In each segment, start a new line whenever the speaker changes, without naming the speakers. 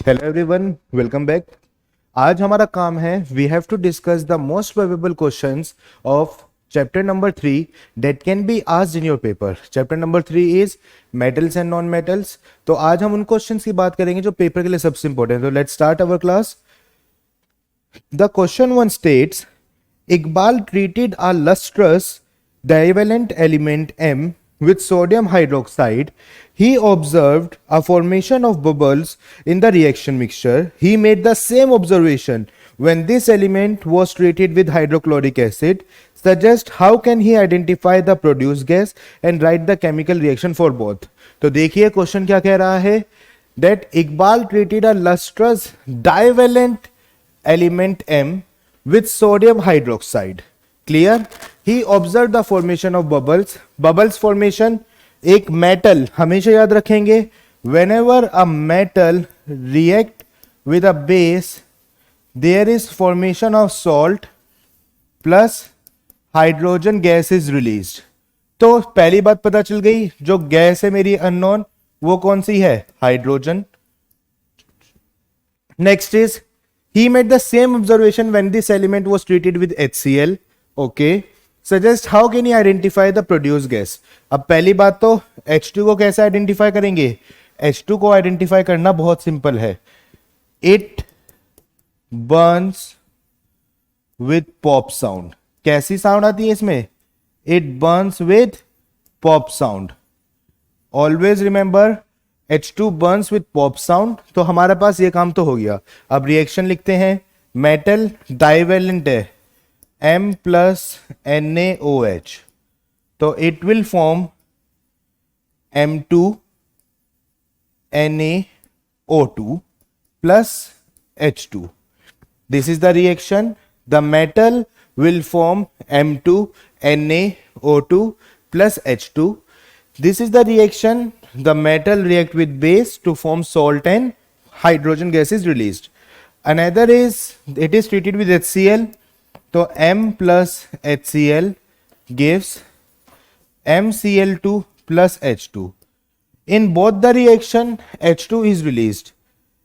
Hello everyone, welcome back. आज हमारा काम है we have to discuss the most probable questions of chapter number 3 that can be asked in your paper. Chapter number 3 is metals and non metals. तो आज हम उन questions की बात करेंगे जो पेपर के लिए सबसे इंपॉर्टेंट। तो let's start our class. The question one states Iqbal treated a lustrous divalent element M with sodium hydroxide. He observed a formation of bubbles in the reaction mixture. He made the same observation when this element was treated with hydrochloric acid. Suggest how can he identify the produced gas and write the chemical reaction for both. तो देखिए question क्या कह रहा है, that Iqbal treated a lustrous divalent element M with sodium hydroxide. Clear? He observed the formation of bubbles. Bubbles formation, एक metal हमेशा याद रखेंगे, whenever a metal react with a base there is formation of salt plus hydrogen gas is released. तो पहली बात पता चल गई, जो गैस है मेरी अननोन वो कौन सी है, hydrogen. Next is he made the same observation when this element was treated with HCl. Okay. Suggest how can he identify the produced gas. अब पहली बात तो H2 को कैसे आइडेंटिफाई करेंगे, H2 को आइडेंटिफाई करना बहुत सिंपल है, it burns with pop sound. कैसी साउंड आती है इसमें, it burns with pop sound. Always remember H2 burns with pop sound. तो हमारे पास ये काम तो हो गया। अब रिएक्शन लिखते हैं, मेटल डाइवेलेंट है M प्लस NaOH, तो it will form M2 NaO2 plus H2. This is the reaction, the metal will form M2 NaO2 plus H2. This is the reaction. The metal react with base to form salt and hydrogen gas is released. Another is it is treated with HCl. So M plus HCl gives MCl2 plus H2. In both the reaction H2 is released.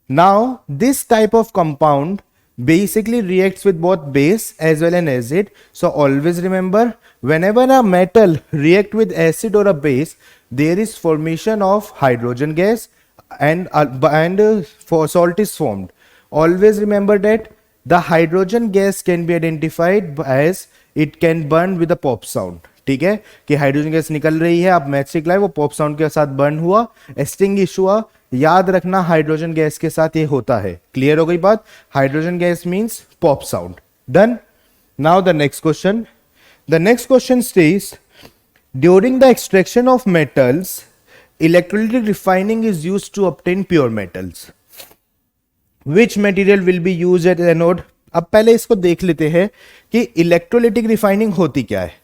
Now this type of compound basically reacts with both base as well as acid. So always remember, whenever a metal react with acid or a base, there is formation of hydrogen gas and for salt is formed. Always remember that the hydrogen gas can be identified as it can burn with a pop sound. ठीक है, कि hydrogen gas निकल रही है, आप match लाए, वो pop sound के साथ बर्न हुआ, एक्सटिंग्विश हुआ। याद रखना हाइड्रोजन गैस के साथ ये होता है। क्लियर हो गई बात, hydrogen gas means pop sound. Done. Now the next question. The next question state during the extraction of metals electrolytic refining is used to obtain pure metals. Which material will be used at anode. अब पहले इसको देख लेते हैं कि electrolytic refining होती क्या है।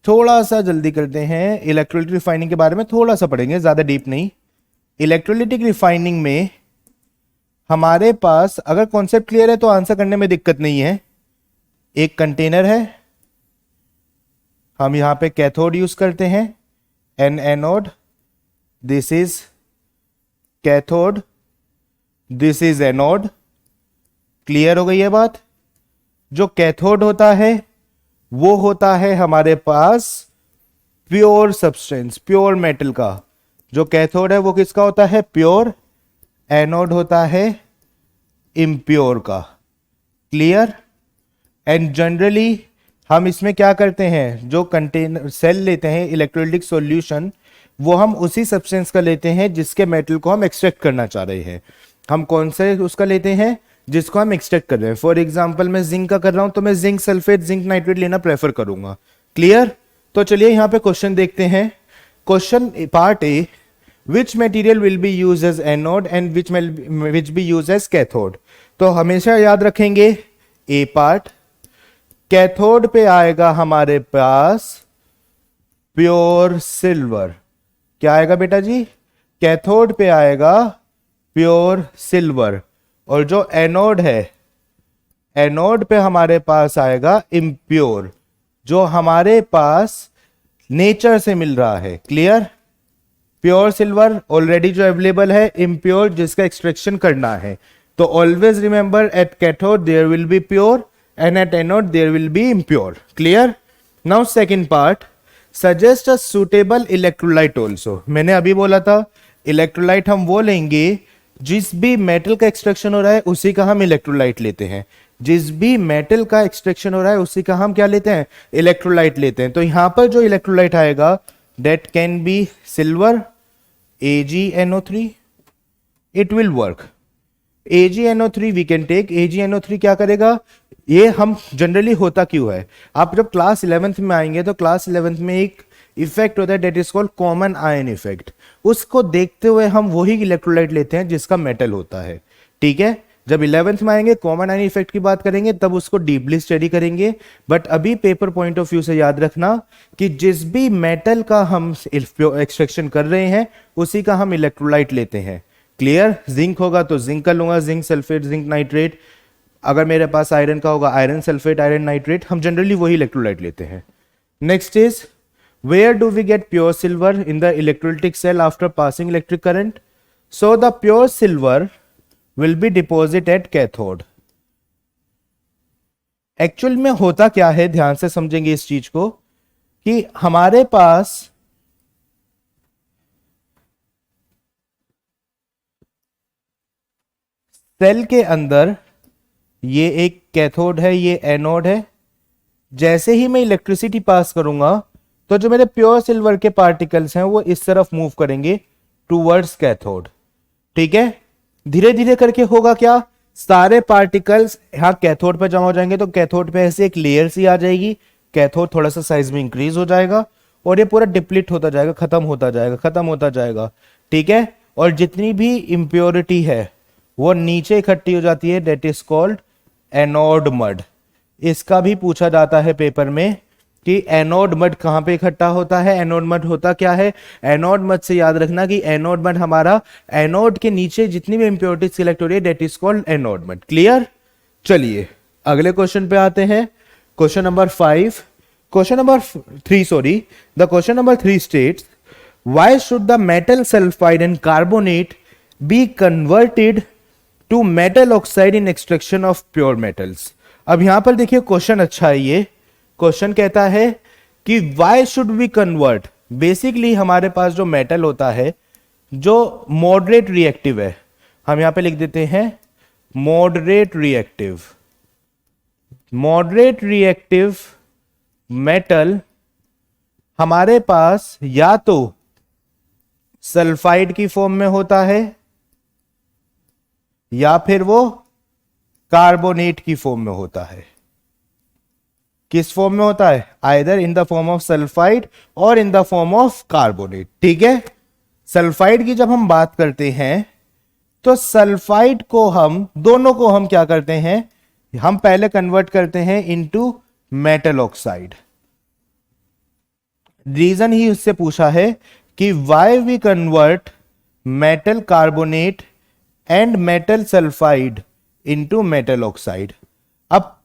थोड़ा सा जल्दी करते हैं, इलेक्ट्रोलिटिक रिफाइनिंग के बारे में थोड़ा सा पढ़ेंगे, ज्यादा डीप नहीं। इलेक्ट्रोलिटिक रिफाइनिंग में हमारे पास अगर कॉन्सेप्ट क्लियर है तो आंसर करने में दिक्कत नहीं है। एक कंटेनर है, हम यहां पे कैथोड यूज करते हैं, N anode, this is cathode, this is anode. Clear हो गई है बात। जो कैथोड होता है वो होता है हमारे पास प्योर सब्सटेंस, प्योर मेटल का। जो कैथोड है वो किसका होता है, प्योर। एनोड होता है इम्प्योर का। क्लियर। एंड जनरली हम इसमें क्या करते हैं, जो कंटेनर सेल लेते हैं इलेक्ट्रोलिटिक सॉल्यूशन, वो हम उसी सब्सटेंस का लेते हैं जिसके मेटल को हम एक्सट्रैक्ट करना चाह रहे हैं। हम कौन से उसका लेते हैं, जिसको हम एक्सट्रैक्ट कर रहे हैं। फॉर एग्जांपल मैं जिंक का कर रहा हूं तो मैं जिंक सल्फेट, जिंक नाइट्रेट लेना प्रेफर करूंगा। क्लियर। तो चलिए यहां पे क्वेश्चन देखते हैं। Question part A, which material will be used as anode and which be used as cathode. तो हमेशा याद रखेंगे ए पार्ट, कैथोड पे आएगा हमारे पास प्योर सिल्वर। क्या आएगा बेटा जी, कैथोड पे आएगा प्योर सिल्वर। और जो एनोड है, एनोड पे हमारे पास आएगा इम्प्योर, जो हमारे पास नेचर से मिल रहा है। क्लियर। प्योर सिल्वर ऑलरेडी जो अवेलेबल है, इम्प्योर जिसका एक्सट्रैक्शन करना है। तो always remember at cathode there will be pure and at anode there will be impure. Clear? Now second part, suggest a suitable electrolyte also. मैंने अभी बोला था इलेक्ट्रोलाइट हम वो लेंगे जिस भी मेटल का एक्सट्रैक्शन हो रहा है उसी का हम इलेक्ट्रोलाइट लेते हैं। जिस भी मेटल का एक्सट्रैक्शन हो रहा है उसी का हम क्या लेते हैं? इलेक्ट्रोलाइट लेते हैं। तो यहां पर जो इलेक्ट्रोलाइट आएगा that can be silver AgNO3, it will work। AgNO3 we can take। AgNO3 क्या करेगा? ये हम जनरली होता क्यों है, आप जब क्लास 11th में आएंगे तो क्लास 11th में एक इफेक्ट होता है that is called common ion effect. उसको देखते हुए हम वही इलेक्ट्रोलाइट लेते हैं जिसका मेटल होता है। ठीक है, जब 11th में आएंगे कॉमन आयन इफेक्ट की बात करेंगे तब उसको डीपली स्टडी करेंगे। बट अभी पेपर पॉइंट ऑफ व्यू से याद रखना कि जिस भी मेटल का हम एक्सट्रैक्शन कर रहे हैं उसी का हम इलेक्ट्रोलाइट लेते हैं। क्लियर? जिंक होगा तो जिंक का लूंगा, जिंक सल्फेट, जिंक नाइट्रेट। अगर मेरे पास आयरन का होगा आयरन सल्फेट, आयरन नाइट्रेट। हम जनरली वही इलेक्ट्रोलाइट लेते हैं। Next is where do we get pure silver in the electrolytic cell after passing electric current? So the pure silver will be deposited at cathode। Actual में होता क्या है, ध्यान से समझेंगे इस चीज को, कि हमारे पास सेल के अंदर ये एक कैथोड है, ये एनोड है। जैसे ही मैं इलेक्ट्रिसिटी पास करूंगा तो जो मेरे प्योर सिल्वर के पार्टिकल्स हैं वो इस तरफ मूव करेंगे टूवर्ड्स कैथोड। ठीक है, धीरे धीरे करके होगा क्या, सारे पार्टिकल्स यहां कैथोड पे जमा हो जाएंगे। तो कैथोड पे ऐसे एक लेयर सी आ जाएगी, कैथोड थोड़ा सा साइज में इंक्रीज हो जाएगा और ये पूरा डिप्लीट होता जाएगा, खत्म होता जाएगा, खत्म होता जाएगा। ठीक है, और जितनी भी इंप्योरिटी है वो नीचे इकट्ठी हो जाती है, that is called anode mud. इसका भी पूछा जाता है पेपर में कि एनोड मड कहां पे इकट्ठा होता है। एनोड मड होता क्या है? एनोड मड से याद रखना कि एनोड मड हमारा एनोड के नीचे जितनी भी इंप्योरिटी सिलेक्ट हो रही है that is called anode mud. Clear? चलिए अगले क्वेश्चन पे आते हैं। Question number 5, question number 3 sorry, the question number 3 states why should the metal sulphide and carbonate be converted to metal oxide in extraction of pure metals. अब यहां पर देखिए question अच्छा है। ये क्वेश्चन कहता है कि why should we convert. Basically हमारे पास जो मेटल होता है जो मॉडरेट रिएक्टिव है, हम यहां पे लिख देते हैं moderate reactive. Moderate reactive metal हमारे पास या तो सल्फाइड की फॉर्म में होता है या फिर वो कार्बोनेट की फॉर्म में होता है। किस फॉर्म में होता है? Either in the form of sulphide और in the form of carbonate. ठीक है, सल्फाइड की जब हम बात करते हैं तो सल्फाइड को हम दोनों को हम क्या करते हैं, हम पहले कन्वर्ट करते हैं इनटू मेटल ऑक्साइड। रीजन ही उससे पूछा है कि why we convert metal carbonate and metal sulphide into metal oxide. अब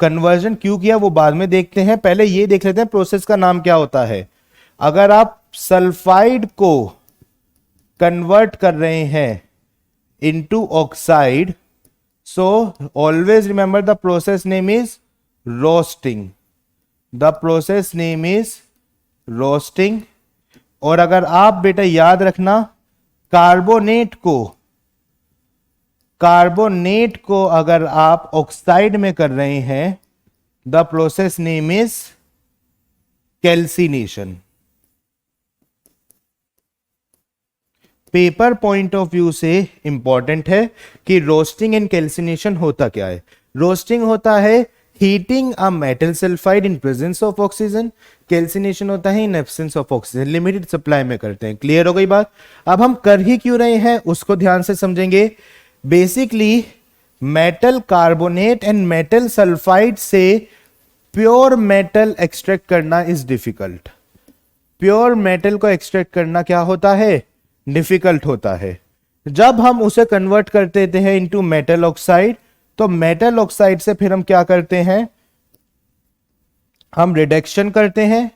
कन्वर्जन क्यों किया वो बाद में देखते हैं, पहले ये देख लेते हैं प्रोसेस का नाम क्या होता है। अगर आप सल्फाइड को कन्वर्ट कर रहे हैं into oxide, so always remember the process name is roasting. The process name is roasting. और अगर आप बेटा याद रखना कार्बोनेट को अगर आप ऑक्साइड में कर रहे हैं the process name is calcination. Paper point of view से इंपॉर्टेंट है कि रोस्टिंग एंड कैल्सिनेशन होता क्या है। रोस्टिंग होता है heating a metal sulphide in presence of oxygen, calcination होता है in absence of oxygen, limited supply में करते हैं। क्लियर हो गई बात? अब हम कर ही क्यों रहे हैं उसको ध्यान से समझेंगे। Basically metal carbonate and metal sulphide से प्योर मेटल एक्सट्रैक्ट करना इज डिफिकल्ट। प्योर मेटल को एक्सट्रैक्ट करना क्या होता है? डिफिकल्ट होता है। जब हम उसे कन्वर्ट कर देते हैं इनटू मेटल ऑक्साइड, तो मेटल ऑक्साइड से फिर हम क्या करते हैं, हम रिडक्शन करते हैं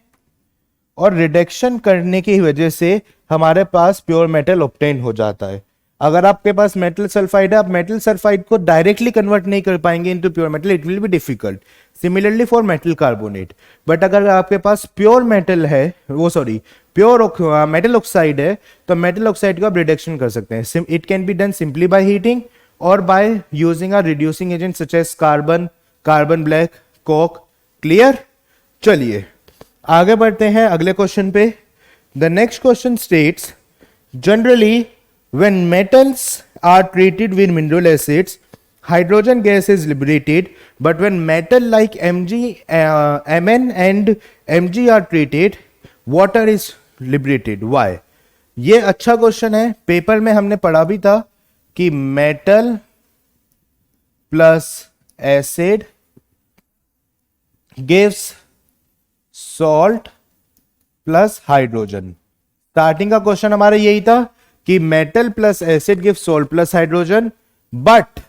और रिडक्शन करने की वजह से हमारे पास प्योर मेटल ऑब्टेन हो जाता है। अगर आपके पास मेटल सल्फाइड है, आप मेटल सल्फाइड को डायरेक्टली कन्वर्ट नहीं कर पाएंगे into pure metal, it will be difficult. Similarly for metal carbonate. But अगर आपके पास प्योर मेटल है, वो सॉरी प्योर मेटल ऑक्साइड है, तो मेटल ऑक्साइड को आप रिडक्शन कर सकते हैं। It can be done simply by heating और by using a reducing agent such as carbon, carbon black, coke. Clear? चलिए आगे बढ़ते हैं अगले क्वेश्चन पे। The next question states generally when metals are treated with mineral acids, hydrogen gas is liberated, but when metal like Mn and Mg are treated, water is liberated. Why? ये अच्छा question है, paper में हमने पढ़ा भी था कि metal plus acid gives salt plus hydrogen. Starting का क्वेश्चन हमारा यही था कि metal plus acid give salt plus hydrogen. But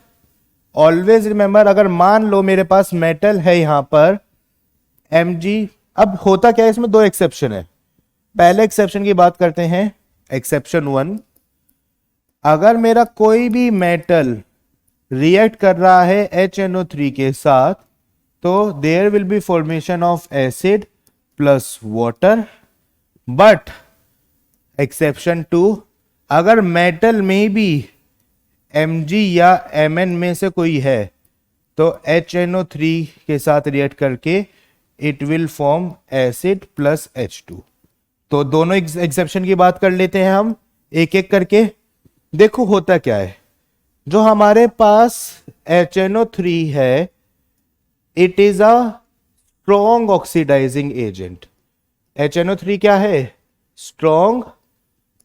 always remember, अगर मान लो मेरे पास मेटल है यहां पर Mg, अब होता क्या है इसमें दो एक्सेप्शन है। पहले एक्सेप्शन की बात करते हैं, एक्सेप्शन 1। अगर मेरा कोई भी मेटल रिएक्ट कर रहा है HNO3 के साथ, तो there will be formation of acid plus water. But exception 2, अगर मेटल में भी Mg या Mn में से कोई है तो HNO3 के साथ रिएक्ट करके it will form acid plus H2। तो दोनों एक्सेप्शन की बात कर लेते हैं हम एक एक करके। देखो होता क्या है, जो हमारे पास HNO3 है, it is a strong oxidizing agent. HNO3 क्या है? स्ट्रॉन्ग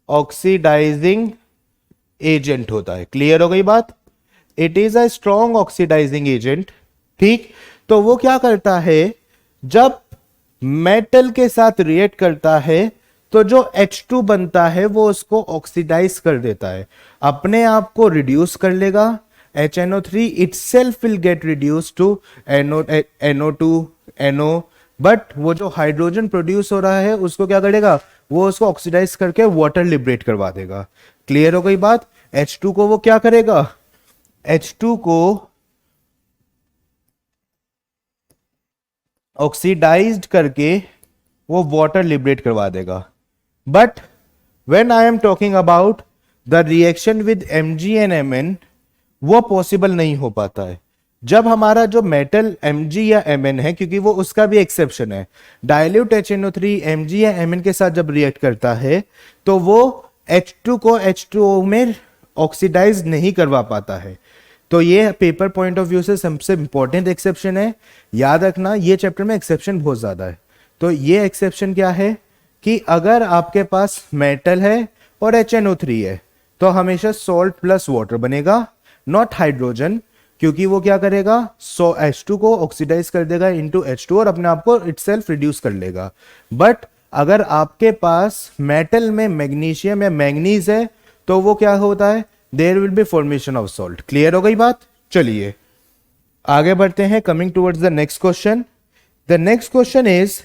ऑक्सीडाइजिंग एजेंट होता है। क्लियर हो गई बात? It is a strong oxidizing agent. ठीक, तो वो क्या करता है, जब मेटल के साथ रिएक्ट करता है तो जो H2 बनता है वो उसको ऑक्सीडाइज कर देता है, अपने आप को रिड्यूस कर लेगा। HNO3 itself will get reduced to NO2, NO, but वो जो हाइड्रोजन प्रोड्यूस हो रहा है उसको क्या करेगा, वो उसको ऑक्सीडाइज करके वाटर लिबरेट करवा देगा। क्लियर हो गई बात? H2 को वो क्या करेगा, H2 को ऑक्सीडाइज्ड करके वो वाटर लिबरेट करवा देगा। But when I am talking about the reaction with Mg and Mn, वो पॉसिबल नहीं हो पाता है जब हमारा जो मेटल Mg या Mn है, क्योंकि वो उसका भी एक्सेप्शन है। डाइल्यूट HNO3 Mg या Mn के साथ जब रिएक्ट करता है तो वो H2 को H2O में ऑक्सीडाइज नहीं करवा पाता है। तो ये पेपर पॉइंट ऑफ व्यू से सबसे इंपॉर्टेंट एक्सेप्शन है। याद रखना ये चैप्टर में एक्सेप्शन बहुत ज्यादा है। तो ये एक्सेप्शन क्या है कि अगर आपके पास मेटल है और HNO3 है तो हमेशा सॉल्ट प्लस वाटर बनेगा, नॉट हाइड्रोजन, क्योंकि वो क्या करेगा, H2 को ऑक्सीडाइज कर देगा इनटू H2 और अपने आप को इटसेल्फ रिड्यूस कर लेगा। बट अगर आपके पास मेटल में मैग्नीशियम या मैंगनीज है तो वो क्या होता है, there will be formation of salt. Clear हो गई बात? चलिए आगे बढ़ते हैं, coming towards the next question. The next question is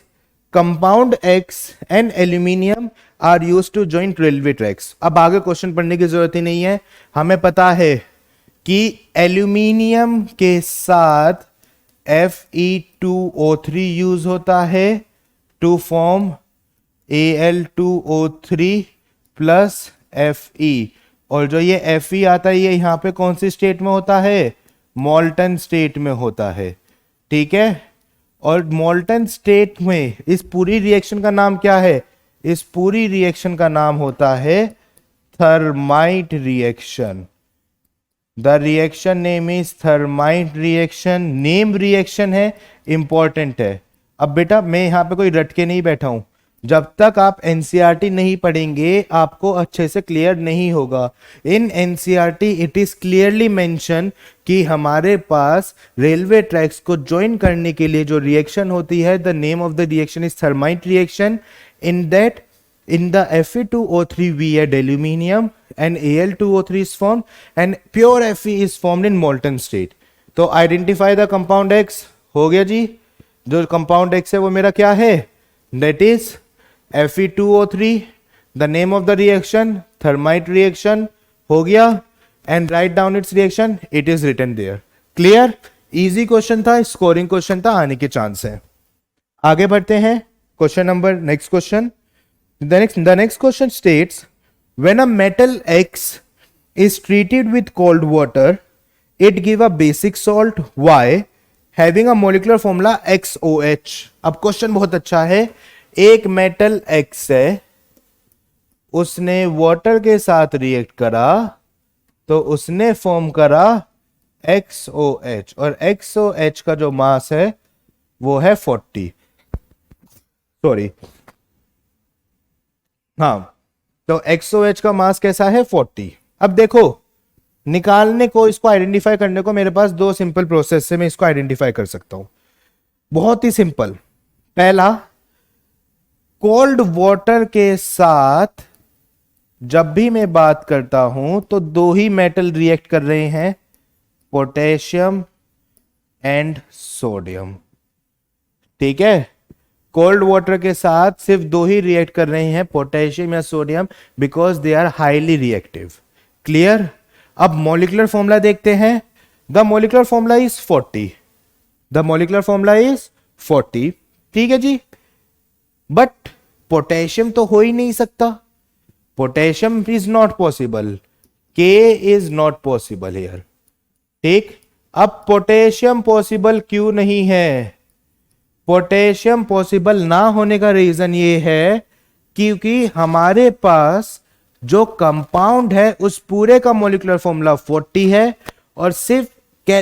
compound X and aluminium are used to join railway tracks. अब आगे क्वेश्चन पढ़ने की जरूरत ही नहीं है, हमें पता है कि एल्यूमिनियम के साथ Fe2O3 यूज होता है to form Al2O3 plus Fe, और जो ये Fe आता है ये यहां पे कौन सी स्टेट में होता है, मॉल्टन स्टेट में होता है। ठीक है, और मॉल्टन स्टेट में इस पूरी रिएक्शन का नाम क्या है, इस पूरी रिएक्शन का नाम होता है thermite reaction. The reaction name is thermite reaction. Name reaction है, इंपॉर्टेंट है। अब बेटा मैं यहां पे कोई रट के नहीं बैठा हूं, जब तक आप एनसीईआरटी नहीं पढ़ेंगे आपको अच्छे से क्लियर नहीं होगा। In NCERT it is clearly mention कि हमारे पास रेलवे ट्रैक्स को ज्वाइन करने के लिए जो रिएक्शन होती है, the name of the reaction is thermite reaction. In that in the Fe2O3 we add aluminium and Al2O3 is formed and pure Fe is formed in molten state. तो identify the compound X हो गया जी। जो compound X है वो मेरा क्या है, that is Fe2O3, the name of the reaction thermite reaction हो गया, and write down its reaction, it is written there. Clear? Easy question था, स्कोरिंग क्वेश्चन था, आने के चांस है। आगे बढ़ते हैं question number next question. The next question states, when a metal X is treated with cold water, it give a basic salt Y having a molecular formula XOH। अब question बहुत अच्छा है। एक मेटल X है, उसने water के साथ react करा तो उसने फॉर्म करा XOH, और XOH का जो मास है वो है 40, सॉरी हाँ, तो XOH का मास कैसा है 40। अब देखो निकालने को, इसको आइडेंटिफाई करने को मेरे पास दो सिंपल प्रोसेस से मैं इसको आइडेंटिफाई कर सकता हूं, बहुत ही सिंपल। पहला, कोल्ड वाटर के साथ जब भी मैं बात करता हूं तो दो ही मेटल रिएक्ट कर रहे हैं, पोटेशियम एंड सोडियम। ठीक है, कोल्ड वाटर के साथ सिर्फ दो ही रिएक्ट कर रहे हैं, पोटेशियम या sodium, because they are highly reactive. Clear? अब मॉलिक्यूलर फॉर्मूला देखते हैं। The molecular formula is 40, the molecular formula is 40। ठीक है जी, बट पोटेशियम तो हो ही नहीं सकता, पोटेशियम इज नॉट पॉसिबल, के इज नॉट पॉसिबल हियर। ठीक, अब पोटेशियम पॉसिबल क्यों नहीं है? पोटेशियम पॉसिबल ना होने का रीजन ये है क्योंकि हमारे पास जो कंपाउंड है उस पूरे का मॉलिक्यूलर फॉर्मूला 40 है, और सिर्फ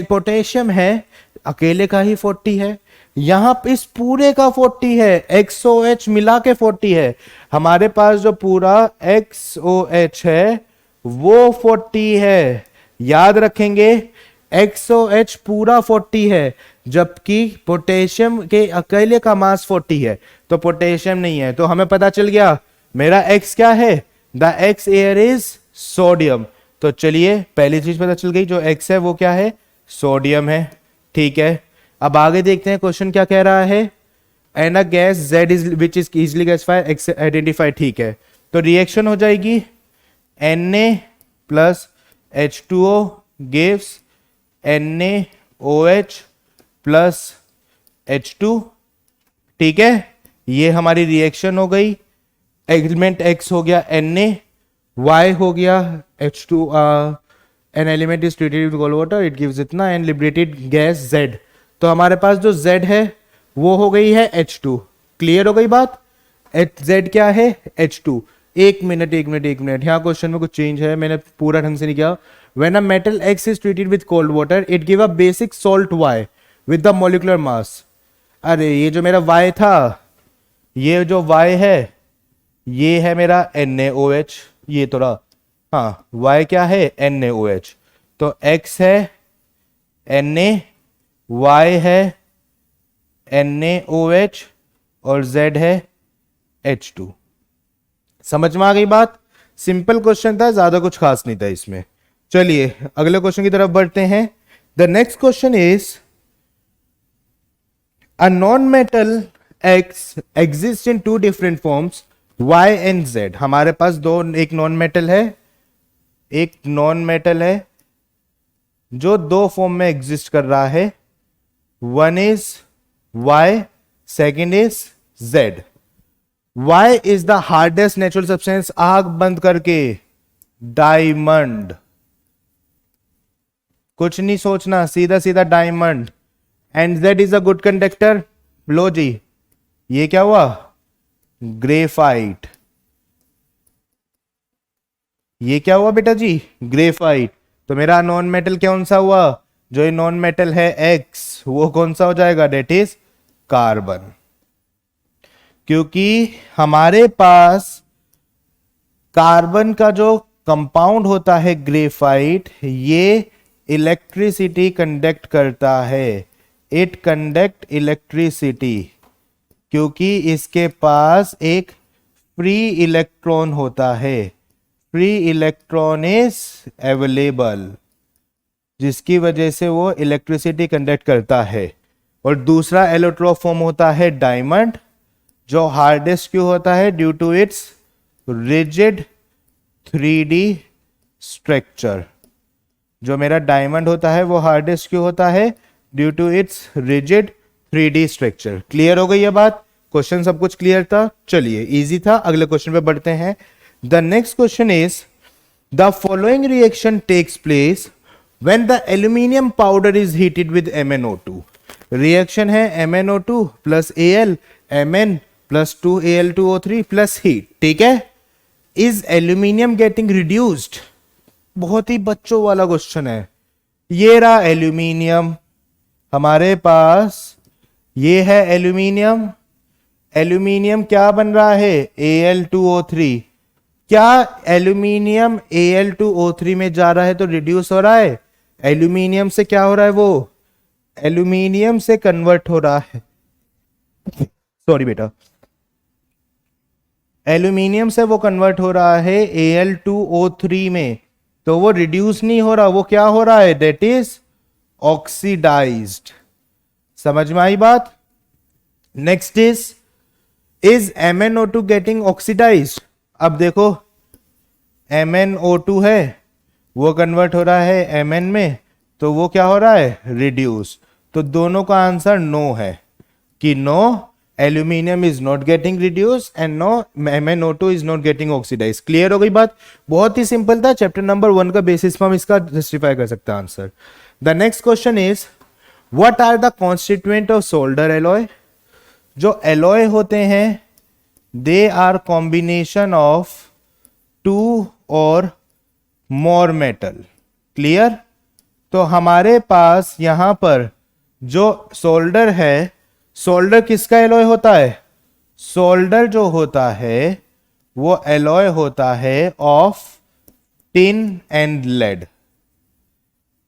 पोटेशियम है अकेले का ही 40 है। यहां पे इस पूरे का 40 है, XOH मिला के 40 है। हमारे पास जो पूरा XOH है वो 40 है। याद रखेंगे, XOH पूरा 40 है, जबकि पोटेशियम के अकेले का मास 40 है, तो पोटेशियम नहीं है। तो हमें पता चल गया मेरा X क्या है, the X air is sodium. तो चलिए पहली चीज पता चल गई, जो X है वो क्या है, सोडियम है। ठीक है, अब आगे देखते हैं क्वेश्चन क्या कह रहा है। And a gas Z is which is easily gasified, X identified. ठीक है, तो रिएक्शन हो जाएगी Na plus H2O gives NaOH plus H2। ठीक है, ये हमारी रिएक्शन हो गई। एलिमेंट X हो गया Na, Y हो गया H2, an element is treated with cold water, it gives इतना, एंड लिबरेटेड गैस Z। तो हमारे पास जो Z है वो हो गई है H2। क्लियर हो गई बात? Z क्या है, H2। एक मिनट, यहाँ क्वेश्चन में कुछ चेंज है, मैंने पूरा ढंग से नहीं किया। When a metal X is treated with cold water, it give a basic salt Y with the molecular mass। अरे ये जो मेरा Y था, ये जो Y है ये है मेरा NaOH, ये तो रहा, हाँ Y क्या है NaOH, तो X है Na, Y है NaOH और Z है H2। समझ में आ गई बात? सिंपल क्वेश्चन था, ज्यादा कुछ खास नहीं था इसमें। चलिए अगले क्वेश्चन की तरफ बढ़ते हैं। The next question is, a non metal X exist in two different forms Y and Z। हमारे पास एक नॉन मेटल है जो दो फॉर्म में एग्जिस्ट कर रहा है। One is Y, second is Z। Y is the hardest natural substance, आग बंद करके, डायमंड। कुछ नहीं सोचना, सीधा सीधा diamond. And Z is a good conductor. लो जी, ये क्या हुआ, ग्रेफाइट। ये क्या हुआ बेटा जी, ग्रेफाइट। तो मेरा नॉन मेटल कौन सा हुआ, जो ये नॉन मेटल है X, वो कौन सा हो जाएगा, डेट इज कार्बन। क्योंकि हमारे पास कार्बन का जो कंपाउंड होता है ग्रेफाइट, ये इलेक्ट्रिसिटी कंडक्ट करता है, इट कंडक्ट इलेक्ट्रिसिटी, क्योंकि इसके पास एक फ्री इलेक्ट्रॉन होता है, फ्री इलेक्ट्रॉन इज अवेलेबल, जिसकी वजह से वो इलेक्ट्रिसिटी कंडक्ट करता है। और दूसरा एलोट्रोप फॉर्म होता है डायमंड, जो हार्डेस्ट क्यों होता है? Due to its rigid 3D स्ट्रक्चर। जो मेरा डायमंड होता है वो हार्डेस्ट क्यों होता है? Due to its rigid 3D स्ट्रक्चर। क्लियर हो गई ये बात? क्वेश्चन सब कुछ क्लियर था? चलिए, इजी था। अगले क्वेश्चन पे बढ़ते हैं। The next question is the following reaction takes place when the aluminium powder is heated with MnO2। Reaction है MnO2 plus Al, Mn plus 2Al2O3 plus heat. ठीक है। Is aluminium getting reduced? बहुत ही बच्चों वाला क्वेश्चन है। ये रहा एल्यूमिनियम हमारे पास, ये है एल्यूमिनियम। एल्यूमिनियम क्या बन रहा है? Al2O3। क्या एल्यूमिनियम Al2O3 में जा रहा है तो रिड्यूस हो रहा है? एल्यूमिनियम से क्या हो रहा है? वो एल्यूमिनियम से कन्वर्ट हो रहा है। सॉरी बेटा, एल्यूमिनियम से वो कन्वर्ट हो रहा है Al2O3 में, तो वो रिड्यूस नहीं हो रहा, वो क्या हो रहा है? That is oxidized. समझ में आई बात? Next is MnO2 getting oxidized? अब देखो, MnO2 है, वो कन्वर्ट हो रहा है Mn में, तो वो क्या हो रहा है? रिड्यूस। तो दोनों का आंसर नो है कि no, aluminium is not getting reduce and no, MnO2 is not getting oxidize. Clear हो गई बात? बहुत ही सिंपल था। चैप्टर नंबर 1 का बेसिस पर हम इसका जस्टिफाई कर सकते हैं answer. The next question is what are the constituent of solder alloy? जो एलॉय होते हैं दे आर कॉम्बिनेशन ऑफ 2 और मोर मेटल। क्लियर? तो हमारे पास यहां पर जो सोल्डर है, सोल्डर किसका एलॉय होता है? सोल्डर जो होता है वो एलॉय होता है of tin and lead.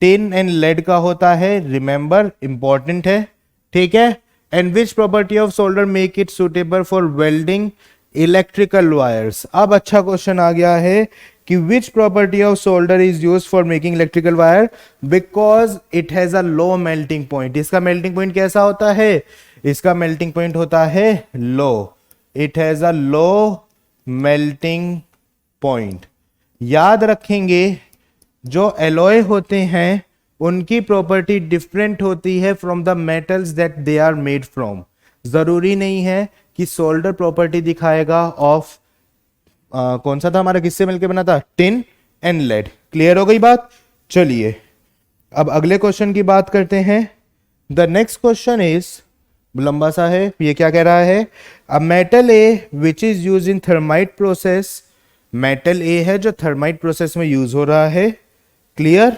Tin and lead का होता है, रिमेंबर, इंपॉर्टेंट है। ठीक है। And which property of solder make it suitable for welding electrical wires? अब अच्छा क्वेश्चन आ गया है कि which property of solder is used for making electrical wire? Because it has a low melting point. इसका मेल्टिंग पॉइंट कैसा होता है? इसका मेल्टिंग पॉइंट होता है low. It has a low melting point. याद रखेंगे, जो एलॉय होते हैं उनकी प्रॉपर्टी डिफरेंट होती है from the metals that they are made from. जरूरी नहीं है कि सोल्डर प्रॉपर्टी दिखाएगा ऑफ कौन सा था हमारा, किससे मिलकर बना था? Tin and lead. क्लियर हो गई बात? चलिए अब अगले क्वेश्चन की बात करते हैं। द नेक्स्ट क्वेश्चन इज लंबा सा है। ये क्या कह रहा है? A metal A which is use in thermite process. Metal A है जो थर्माइट प्रोसेस में यूज हो रहा है। Clear?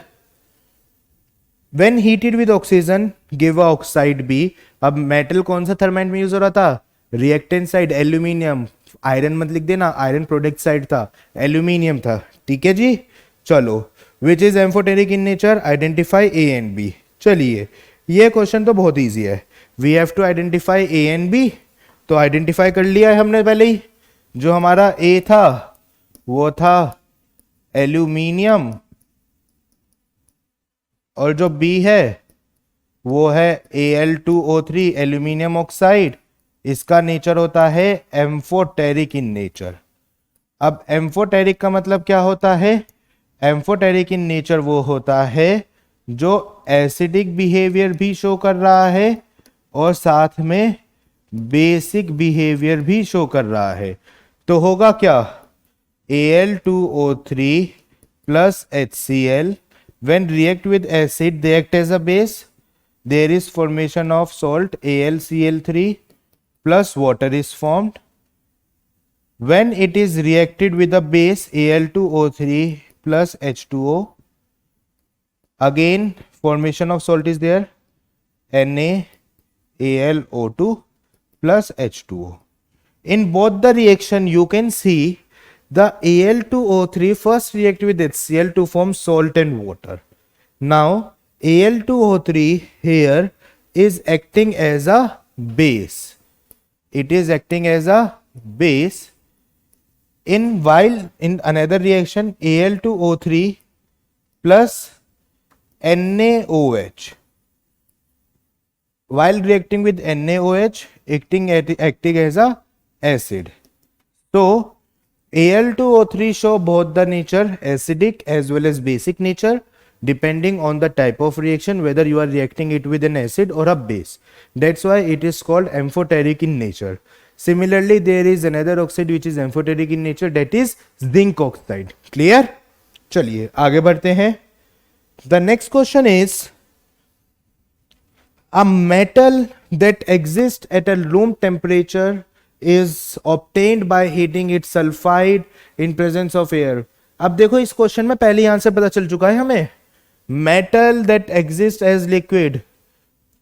When heated with oxygen give a oxide B। अब मेटल कौन सा थर्माइट में यूज हो रहा था? Reactant side aluminium. आयरन मत लिख देना, आयरन प्रोडक्ट साइड था, एल्यूमिनियम था। ठीक है जी। चलो, which is amphoteric in nature? Identify A and B. चलिए, ये क्वेश्चन तो बहुत इजी है। We have to identify A and B, तो आइडेंटिफाई कर लिया है हमने पहले ही। जो हमारा ए था वो था एल्यूमिनियम, और जो बी है वो है Al2O3 एल्यूमिनियम ऑक्साइड। इसका नेचर होता है एम्फोटेरिक इन नेचर। अब एम्फोटेरिक का मतलब क्या होता है? एम्फोटेरिक इन नेचर वो होता है जो एसिडिक बिहेवियर भी शो कर रहा है और साथ में बेसिक बिहेवियर भी शो कर रहा है। तो होगा क्या? Al2O3 plus HCl when react with acid they act as a base. There is formation of salt AlCl3 plus water is formed. When it is reacted with the base Al2O3 plus H2O, again formation of salt is there, NaAlO2 plus H2O. In both the reaction you can see the Al2O3 first react with HCl to form salt and water. Now Al2O3 here is acting as a base. It is acting as a base. While in another reaction Al2O3 plus NaOH, while reacting with NaOH acting as a acid. So Al2O3 show both the nature acidic as well as basic nature depending on the type of reaction, whether you are reacting it with an acid or a base. That's why it is called amphoteric in nature. Similarly, there is another oxide which is amphoteric in nature, that is zinc oxide. Clear? चलिए आगे बढ़ते हैं. The next question is, a metal that exists at a room temperature is obtained by heating its sulfide in presence of air. अब देखो इस question में पहले ही answer पता चल चुका है हमें. Metal that exist as liquid,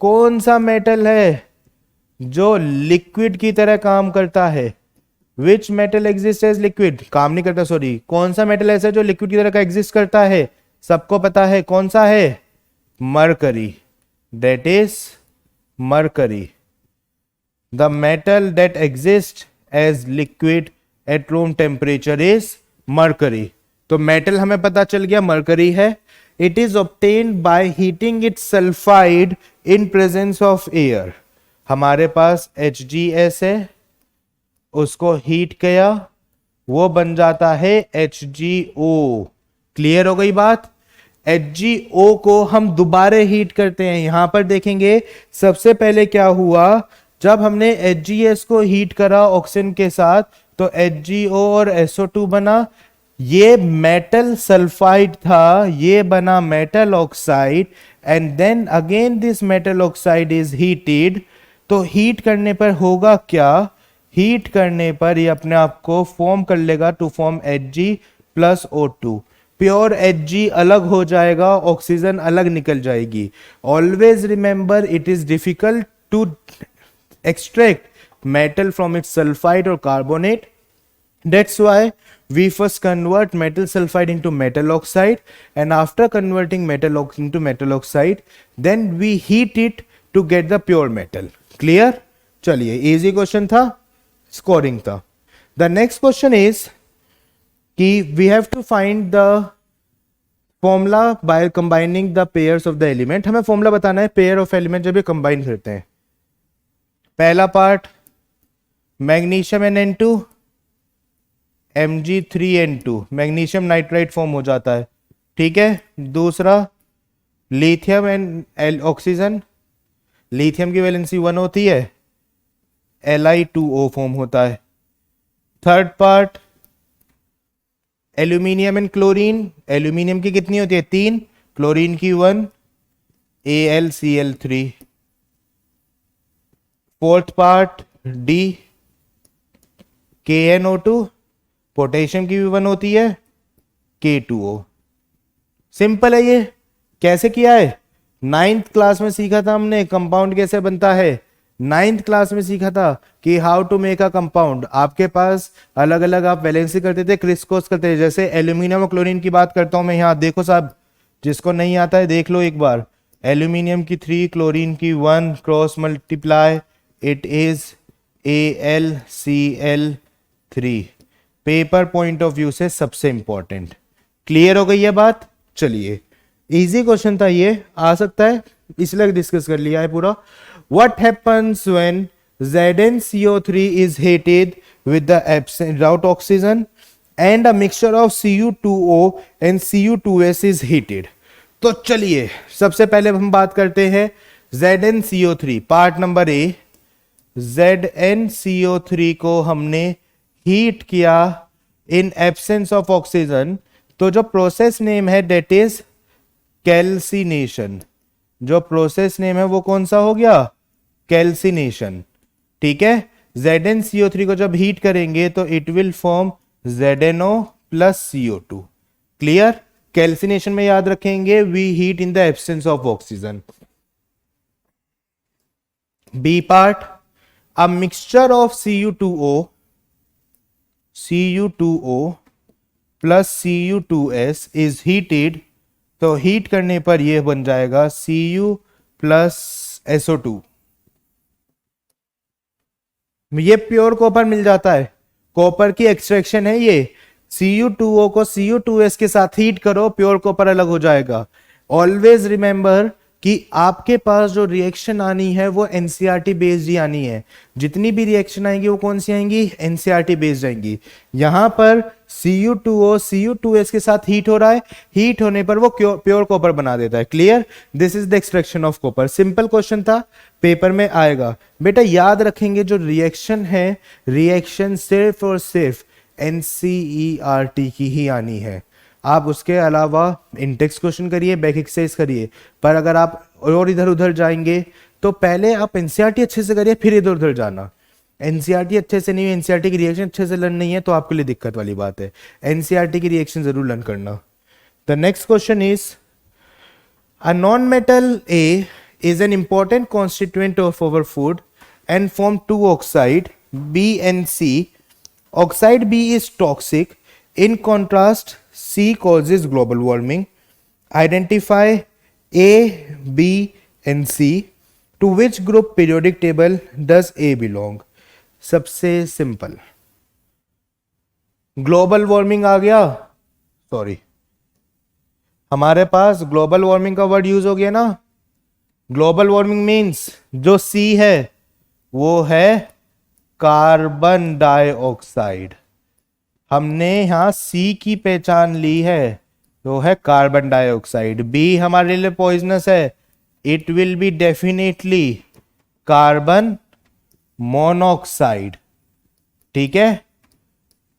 कौन सा मेटल है जो लिक्विड की तरह काम करता है? Which metal exist as liquid, काम नहीं करता, सॉरी. कौन सा मेटल ऐसा जो लिक्विड की तरह का एग्जिस्ट करता है? सबको पता है कौन सा है? Mercury. That is mercury. The metal that exist as liquid at room temperature is mercury. तो मेटल हमें पता चल गया मरकरी है. It is obtained by heating its sulfide in presence of air. हमारे पास HgS है, उसको हीट किया, वो बन जाता है HgO. क्लियर हो गई बात? HgO को हम दोबारा हीट करते हैं. यहां पर देखेंगे सबसे पहले क्या हुआ, जब हमने HgS को हीट करा ऑक्सीजन के साथ तो HgO और SO2 बना. ये मेटल सल्फाइड था, ये बना metal oxide, and then again this metal oxide is heated. तो हीट करने पर होगा क्या? हीट करने पर ये अपने आप को फॉर्म कर लेगा to form Hg+O2. Pure Hg अलग हो जाएगा, ऑक्सीजन अलग निकल जाएगी. Always remember it is difficult to extract metal from its sulphide और carbonate. That's why we first convert metal sulfide into metal oxide, and after converting metal into metal oxide, then we heat it to get the pure metal. Clear? चलिए, easy question था, scoring था. The next question is कि we have to find the formula by combining the pairs of the element. हमें formula बताना है pair of element जब ये combine करते हैं. पहला part magnesium NN2 Mg3N2, magnesium nitrite form हो जाता है. ठीक है. दूसरा लिथियम एंड ऑक्सीजन, लिथियम की वैलेंसी 1 होती है, Li2O फॉर्म होता है. Third part aluminium and chlorine, aluminium की कितनी होती है? 3, क्लोरीन की 1, AlCl3. Fourth part D, KNO2, potassium की भी 1 होती है, K2O. सिंपल है ये. कैसे किया है? 9th क्लास में सीखा था हमने कंपाउंड कैसे बनता है. 9th क्लास में सीखा था कि how to make a compound. आपके पास अलग अलग आप वैलेंसी करते थे, क्रिस्कोस करते थे. जैसे एल्यूमिनियम और क्लोरीन की बात करता हूं मैं यहां. देखो साहब, जिसको नहीं आता है देख लो एक बार. एल्यूमिनियम की 3, क्लोरीन की 1, cross multiply, it is AlCl3. Paper point of view से सबसे इंपॉर्टेंट. क्लियर हो गई है बात? चलिए, इजी क्वेश्चन था ये, आ सकता है इसलिए डिस्कस कर लिया है पूरा. What happens when ZnCO3 is heated with the without oxygen and a mixture of Cu2O and Cu2S is heated. तो चलिए सबसे पहले हम बात करते हैं ZnCO3. Part number A, ZnCO3 को हमने हीट किया इन एब्सेंस ऑफ ऑक्सीजन. तो जो प्रोसेस नेम है डेट इज कैल्सिनेशन. जो प्रोसेस नेम है वो कौन सा हो गया? कैल्सिनेशन. ठीक है. ZnCO3 को जब हीट करेंगे तो it will form ZnO+CO2. Clear? Calcination में याद रखेंगे we heat in the absence of oxygen. B part, a mixture of Cu2O plus Cu2S is heated. तो हीट करने पर यह बन जाएगा Cu+SO2. ये प्योर कॉपर मिल जाता है, कॉपर की एक्सट्रैक्शन है ये. Cu2O को Cu2S के साथ हीट करो, प्योर कॉपर अलग हो जाएगा. ऑलवेज रिमेंबर कि आपके पास जो रिएक्शन आनी है वो एनसीईआरटी बेस्ड ही आनी है। जितनी भी रिएक्शन आएंगी वो कौन सी आएंगी, एनसीईआरटी बेस्ड आएंगी। यहां पर Cu2O Cu2S के साथ हीट हो रहा है, हीट होने पर वो प्योर कॉपर बना देता है। Clear, this is the extraction of copper. Simple question था, पेपर में आएगा। बेटा याद रखेंगे जो रिएक्शन है, रिएक्शन सिर्फ और सिर्फ एनसीईआरटी की ही आनी है। आप उसके अलावा इंटेक्स क्वेश्चन करिए, बैक एक्सरसाइज करिए, पर अगर आप और इधर उधर जाएंगे तो पहले आप एनसीईआरटी अच्छे से करिए, फिर इधर उधर जाना। एनसीईआरटी अच्छे से नहीं, एनसीईआरटी की रिएक्शन अच्छे से लर्न नहीं है तो आपके लिए दिक्कत वाली बात है। एनसीईआरटी की रिएक्शन जरूर लर्न करना। The next question is a non metal A is an important constituent of our food and form two oxide B and C. Oxide B is toxic. In contrast, C causes global warming. Identify A, B and C. To which group periodic table does A belong? सबसे simple, global warming आ गया, sorry हमारे पास global warming का word use हो गया ना। Global warming means जो C है वो है कार्बन डाइऑक्साइड। हमने यहां C की पहचान ली है, तो है कार्बन डाइऑक्साइड। B हमारे लिए पॉइजनस है, it will be definitely carbon monoxide. ठीक है,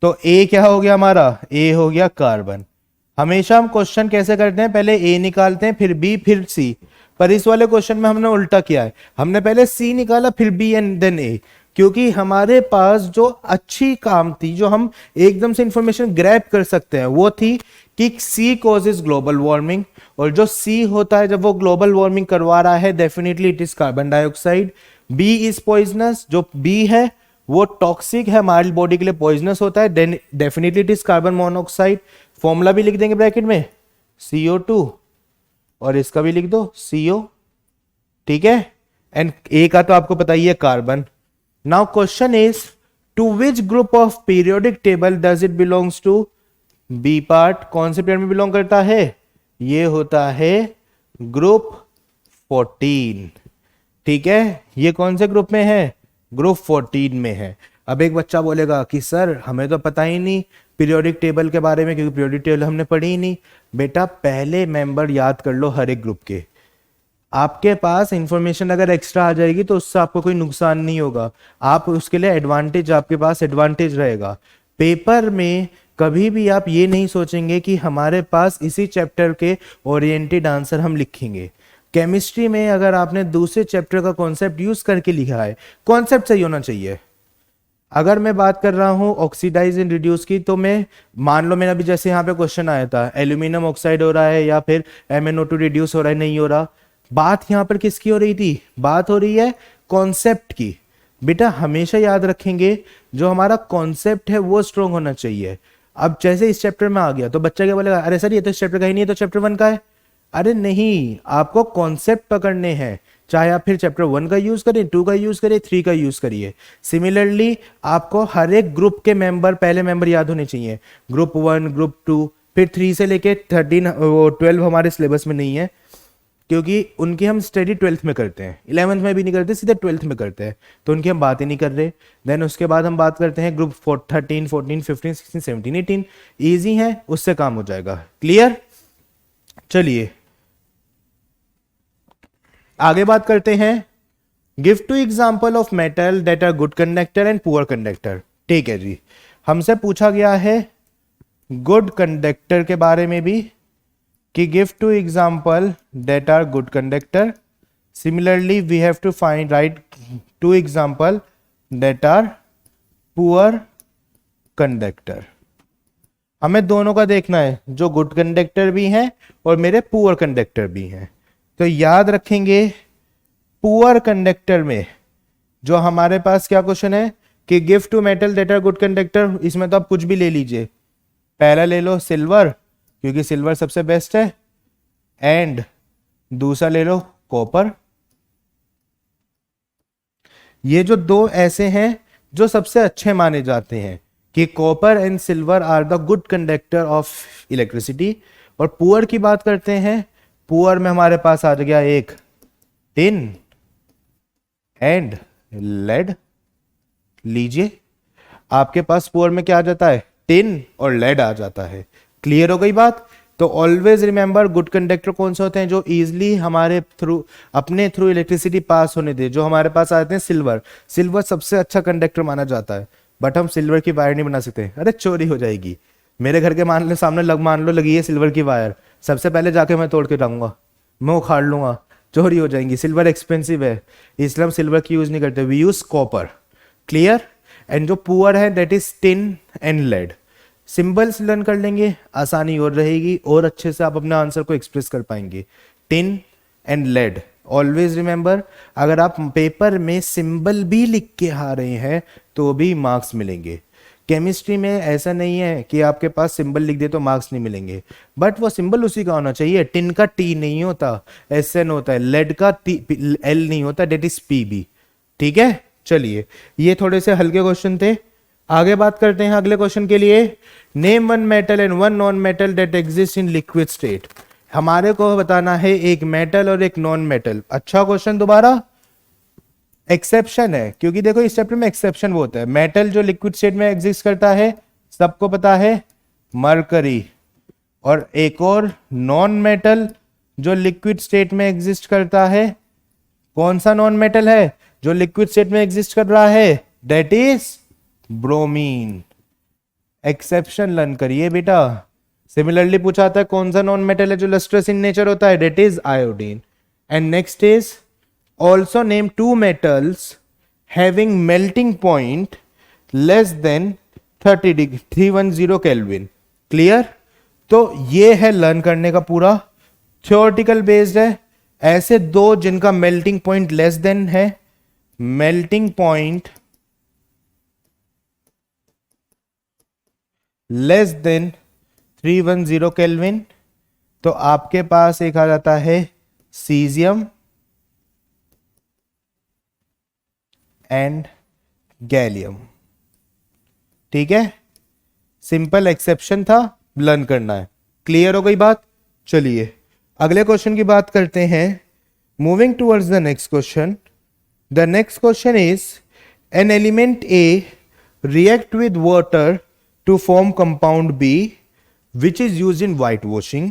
तो A क्या हो गया हमारा, A हो गया कार्बन। हमेशा हम क्वेश्चन कैसे करते हैं, पहले A निकालते हैं फिर B फिर C, पर इस वाले क्वेश्चन में हमने उल्टा किया है, हमने पहले C निकाला फिर B एंड देन A, क्योंकि हमारे पास जो अच्छी काम थी, जो हम एकदम से इंफॉर्मेशन ग्रैब कर सकते हैं, वो थी कि C कॉजेज ग्लोबल वार्मिंग, और जो C होता है जब वो ग्लोबल वार्मिंग करवा रहा है definitely it is carbon dioxide. B is poisonous, जो B है वो टॉक्सिक है, हमारी बॉडी के लिए पॉइजनस होता है, then definitely it is carbon monoxide. Formula भी लिख देंगे ब्रैकेट में CO2, और इसका भी लिख दो CO। ठीक है, एंड A का तो आपको पता ही है carbon. Now question is to which group of periodic table does it belongs to. B part कौन से पीरियड में बिलोंग करता है, ये होता है ग्रुप 14। ठीक है, ये कौन से ग्रुप में है, ग्रुप 14 में है। अब एक बच्चा बोलेगा कि सर हमें तो पता ही नहीं पीरियोडिक टेबल के बारे में, क्योंकि पीरियोडिक टेबल हमने पढ़ी ही नहीं। बेटा पहले मेंबर याद कर लो हर एक ग्रुप के, आपके पास इंफॉर्मेशन अगर एक्स्ट्रा आ जाएगी तो उससे आपको कोई नुकसान नहीं होगा, आप उसके लिए एडवांटेज, आपके पास एडवांटेज रहेगा। पेपर में कभी भी आप ये नहीं सोचेंगे कि हमारे पास इसी चैप्टर के ओरिएंटेड आंसर हम लिखेंगे। केमिस्ट्री में अगर आपने दूसरे चैप्टर का कॉन्सेप्ट यूज करके लिखा है, कॉन्सेप्ट सही होना चाहिए। अगर मैं बात कर रहा हूं ऑक्सीडाइज एंड रिड्यूस की, तो मैं मान लो मेरा भी जैसे यहाँ पे क्वेश्चन आया था एल्यूमिनियम ऑक्साइड हो रहा है या फिर MnO2 रिड्यूस हो रहा है, नहीं हो रहा, बात यहां पर किसकी हो रही थी, बात हो रही है कॉन्सेप्ट की। बेटा हमेशा याद रखेंगे जो हमारा कॉन्सेप्ट है वो स्ट्रॉन्ग होना चाहिए। अब जैसे इस चैप्टर में आ गया तो बच्चा क्या बोलेगा, अरे सर ये तो इस चैप्टर का ही नहीं है, तो चैप्टर 1 का है। अरे नहीं, आपको कॉन्सेप्ट पकड़ने हैं, चाहे आप फिर चैप्टर 1 का यूज करें, 2 का यूज करिए, 3 का यूज करिए। सिमिलरली आपको हर एक ग्रुप के मेंबर, पहले मेंबर याद होने चाहिए, ग्रुप 1, ग्रुप 2, फिर 3 से लेके 13 12 हमारे सिलेबस में नहीं है, क्योंकि उनकी हम स्टडी 12th में करते हैं, 11th में भी नहीं करते, सीधे 12th में करते हैं, तो उनकी हम बात ही नहीं कर रहे। देन उसके बाद हम बात करते हैं ग्रुप 13, 14, 15, 16, 17, 18, ईजी है, उससे काम हो जाएगा। क्लियर, चलिए आगे बात करते हैं। Give two example of metal that are good conductor and poor conductor. ठीक है जी, हमसे पूछा गया है गुड कंडक्टर के बारे में भी कि give two example that are good conductor. Similarly we have to find write two example that are poor conductor. हमें दोनों का देखना है, जो गुड कंडक्टर भी हैं और मेरे पुअर कंडक्टर भी हैं। तो याद रखेंगे पुअर कंडक्टर में जो हमारे पास क्या क्वेश्चन है कि give two metal that are good conductor, इसमें तो आप कुछ भी ले लीजिए, पहला ले लो सिल्वर क्योंकि सिल्वर सबसे बेस्ट है, एंड दूसरा ले लो कॉपर। ये जो दो ऐसे हैं जो सबसे अच्छे माने जाते हैं कि copper and silver are the good conductor of electricity. और पुअर की बात करते हैं पुअर में हमारे पास आ गया एक टिन एंड लेड। लीजिए, आपके पास पुअर में क्या आ जाता है, टिन और लेड आ जाता है। क्लियर हो गई बात। तो ऑलवेज रिमेंबर, गुड कंडक्टर कौन से होते हैं, जो इजीली हमारे थ्रू, अपने थ्रू इलेक्ट्रिसिटी पास होने दे। जो हमारे पास आते हैं सिल्वर, सिल्वर सबसे अच्छा कंडक्टर माना जाता है, बट हम सिल्वर की वायर नहीं बना सकते, अरे चोरी हो जाएगी। मेरे घर के मान लो सामने मान लो लगी है सिल्वर की वायर, सबसे पहले जाके मैं तोड़ के लाऊंगा, मैं उखाड़ लूंगा, चोरी हो जाएंगी। सिल्वर एक्सपेंसिव है, इसलिए हम सिल्वर की यूज नहीं करते, we use copper. Clear. And जो पुअर है that is tin and lead. Symbols learn कर लेंगे, आसानी और रहेगी और अच्छे से आप अपने आंसर को एक्सप्रेस कर पाएंगे। Tin and lead, always remember, अगर आप पेपर में सिंबल भी लिख के आ रहे हैं तो भी मार्क्स मिलेंगे। केमिस्ट्री में ऐसा नहीं है कि आपके पास सिंबल लिख दे तो मार्क्स नहीं मिलेंगे, बट वो सिंबल उसी का होना चाहिए। टिन का टी नहीं होता, एस एन होता है, लेड का एल नहीं होता, डेट इज पी बी। ठीक है, चलिए ये थोड़े से हल्के क्वेश्चन थे, आगे बात करते हैं अगले क्वेश्चन के लिए। Name one metal and one non metal that exist in liquid state. हमारे को बताना है एक मेटल और एक नॉन मेटल। अच्छा क्वेश्चन, दोबारा एक्सेप्शन है, क्योंकि देखो इस चैप्टर में एक्सेप्शन वो होता है। मेटल जो लिक्विड स्टेट में एग्जिस्ट करता है सबको पता है, मरकरी। और एक और नॉन मेटल जो लिक्विड स्टेट में एग्जिस्ट करता है, कौन सा नॉन मेटल है जो लिक्विड स्टेट में एग्जिस्ट कर रहा है, that is bromine. Exception learn करिए बेटा। सिमिलरली पूछा था कौन सा नॉन मेटल है जो लस्ट्रस इन नेचर होता है, that is iodine. And next is also name two metals having melting point less than 310 Kelvin। Clear. तो ये है लर्न करने का पूरा, थ्योरेटिकल बेस्ड है। ऐसे दो जिनका मेल्टिंग पॉइंट लेस देन है, melting point less than 310 kelvin, तो आपके पास एक आ जाता है सीजियम एंड गैलियम। ठीक है, सिंपल एक्सेप्शन था, लर्न करना है। क्लियर हो गई बात। चलिए अगले क्वेश्चन की बात करते हैं। Moving towards the next question. The next question is an element A react with water to form compound B which is used in white washing.